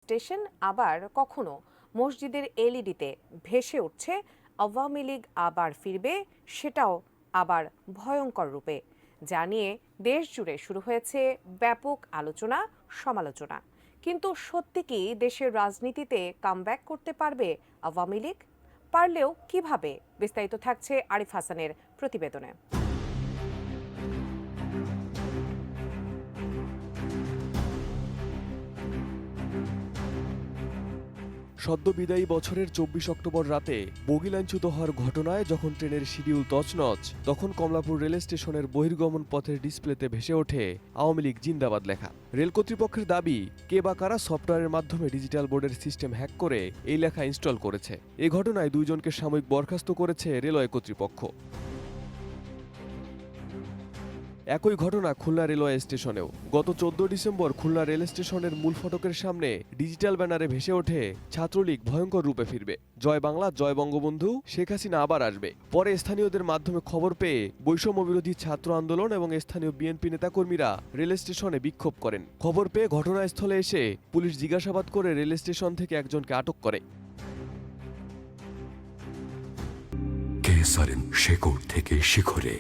Station আবার কখনো মসজিদের এলইডিতে ভেসে উঠছে আওয়ামী লীগ আবার ফিরবে, সেটাও আবার ভয়ঙ্কর রূপে। যা নিয়ে দেশ জুড়ে শুরু হয়েছে ব্যাপক আলোচনা সমালোচনা। কিন্তু সত্যি কি দেশের রাজনীতিতে কামব্যাক করতে পারবে আওয়ামী লীগ? পারলেও কিভাবে? বিস্তারিত থাকছে আরিফ হাসানের প্রতিবেদনে। সদ্য বিদায়ী বছরের ২৪ অক্টোবর রাতে বগিলাইনচ্যুত হওয়ার ঘটনায় যখন ট্রেনের শিডিউল তছনছ, তখন কমলাপুর রেল স্টেশনের বহির্গমন পথের ডিসপ্লেতে ভেসে ওঠে আওয়ামী লীগ জিন্দাবাদ লেখা। রেল কর্তৃপক্ষের দাবি, কে বা কারা সফটওয়্যারের মাধ্যমে ডিজিটাল বোর্ডের সিস্টেম হ্যাক করে এই লেখা ইনস্টল করেছে। এ ঘটনায় ২ জনকে সাময়িক বরখাস্ত করেছে রেলওয়ে কর্তৃপক্ষ। একই ঘটনা খুলনা রেলওয়ে স্টেশনেও। গত ১৪ ডিসেম্বর খুলনা রেল স্টেশনের মূল ফটকের সামনে ডিজিটাল ব্যানারে ভেসে ওঠে ছাত্রলীগ ভয়ঙ্কর রূপে ফিরবে, জয় বাংলা, জয় বঙ্গবন্ধু, শেখ হাসিনা আবার আসবে। পরে স্থানীয়দের মাধ্যমে খবর পেয়ে বৈষম্য বিরোধী ছাত্র আন্দোলন এবং স্থানীয় বিএনপি নেতাকর্মীরা রেল স্টেশনে বিক্ষোভ করেন। খবর পেয়ে ঘটনাস্থলে এসে পুলিশ জিজ্ঞাসাবাদ করে রেল স্টেশন থেকে একজনকে আটক করে। শেকড় থেকে শিখরে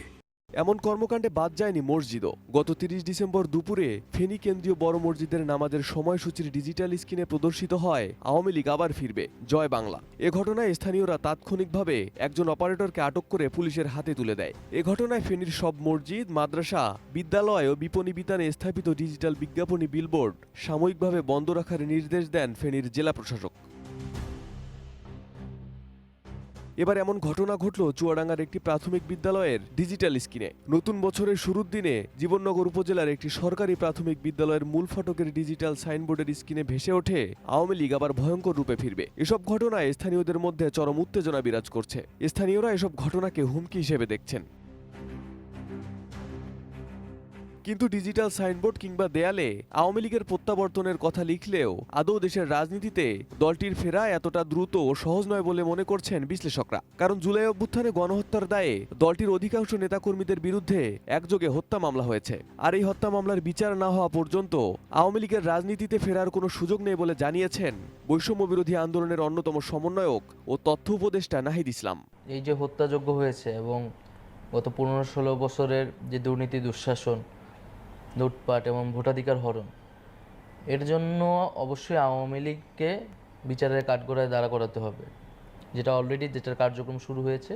এমন কর্মকাণ্ডে বাদ যায়নি মসজিদও। গত ৩০ ডিসেম্বর দুপুরে ফেনী কেন্দ্রীয় বড় মসজিদের নামাজের সময়সূচির ডিজিটাল স্ক্রিনে প্রদর্শিত হয় আওয়ামী লীগ আবার ফিরবে, জয় বাংলা। এ ঘটনায় স্থানীয়রা তাৎক্ষণিকভাবে একজন অপারেটরকে আটক করে পুলিশের হাতে তুলে দেয়। এ ঘটনায় ফেনীর সব মসজিদ, মাদ্রাসা, বিদ্যালয় ও বিপণী বিতানে স্থাপিত ডিজিটাল বিজ্ঞাপনী বিলবোর্ড সাময়িকভাবে বন্ধ রাখার নির্দেশ দেন ফেনীর জেলা প্রশাসক। এবার এমন ঘটনা ঘটল চুয়াডাঙ্গার একটি প্রাথমিক বিদ্যালয়ের ডিজিটাল স্ক্রিনে। নতুন বছরের শুরুর দিনে জীবননগর উপজেলার একটি সরকারি প্রাথমিক বিদ্যালয়ের মূল ফটকের ডিজিটাল সাইনবোর্ডের স্ক্রিনে ভেসে ওঠে আওয়ামী লীগ আবার ভয়ঙ্কর রূপে ফিরবে। এসব ঘটনায় স্থানীয়দের মধ্যে চরম উত্তেজনা বিরাজ করছে। স্থানীয়রা এসব ঘটনাকে হুমকি হিসেবে দেখছেন। কিন্তু ডিজিটাল সাইনবোর্ড কিংবা দেয়ালে আওয়ামী লীগের প্রত্যাবর্তনের কথা লিখলেও আদৌ দেশের রাজনীতিতে দলটির ফেরা এতটা দ্রুত ও সহজ নয় বলে মনে করছেন বিশ্লেষকরা। কারণ জুলাই অভ্যুত্থানে গণহত্যার দায়ে দলটির অধিকাংশ নেতাকর্মীদের বিরুদ্ধে একযোগে হত্যা মামলা হয়েছে। আর এই হত্যা মামলার বিচার না হওয়া পর্যন্ত আওয়ামী লীগের রাজনীতিতে ফেরার কোনো সুযোগ নেই বলে জানিয়েছেন বৈষম্য বিরোধী আন্দোলনের অন্যতম সমন্বয়ক ও তথ্য উপদেষ্টা নাহিদ ইসলাম। এই যে হত্যাযজ্ঞ হয়েছে এবং গত ১৫-১৬ বছরের যে দুর্নীতি, দুঃশাসন, লুটপাট এবং ভোটাধিকার হরণ, এর জন্য অবশ্যই আওয়ামী লীগকে বিচারের কাঠগড়ায় দাঁড়া করাতে হবে, যেটার কার্যক্রম শুরু হয়েছে।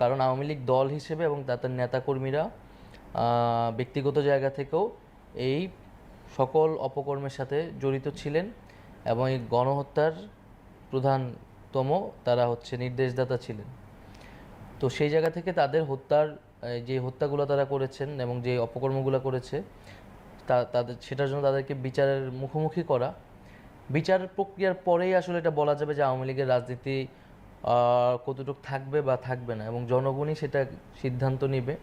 কারণ আওয়ামী লীগ দল হিসেবে এবং তাদের নেতাকর্মীরা ব্যক্তিগত জায়গা থেকেও এই সকল অপকর্মের সাথে জড়িত ছিলেন এবং এই গণহত্যার প্রধানতম তারা নির্দেশদাতা ছিলেন। তো সেই জায়গা থেকে তাদের যে হত্যাগুলো তারা করেছেন এবং যে অপকর্মগুলো করেছে সেটার জন্য তাদেরকে বিচারের মুখোমুখি করা, বিচার প্রক্রিয়ার পরেই আসলে এটা বলা যাবে যে আওয়ামী লীগের রাজনীতি কতটুকু থাকবে বা থাকবে না, এবং জনগণই সেটা সিদ্ধান্ত নেবে।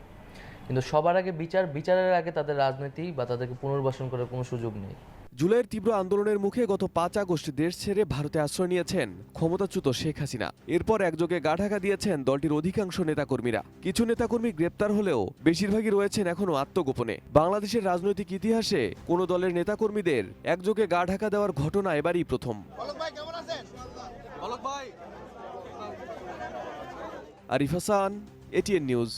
কিন্তু সবার আগে বিচারের আগে তাদের রাজনীতি বা তাদেরকে পুনর্বাসন করার কোনো সুযোগ নেই। জুলাইয়ের তীব্র আন্দোলনের মুখে গত ৫ আগস্ট দেশ ছেড়ে ভারতে আশ্রয় নিয়েছেন ক্ষমতাচ্যুত শেখ হাসিনা। এরপর একযোগে গা ঢাকা দিয়েছেন দলটির অধিকাংশ নেতাকর্মীরা। কিছু নেতাকর্মী গ্রেপ্তার হলেও বেশিরভাগই রয়েছেন এখনো আত্মগোপনে। বাংলাদেশের রাজনৈতিক ইতিহাসে কোনো দলের নেতাকর্মীদের একযোগে গা ঢাকা দেওয়ার ঘটনা এবারই প্রথম। Arif Hasan, ATN news.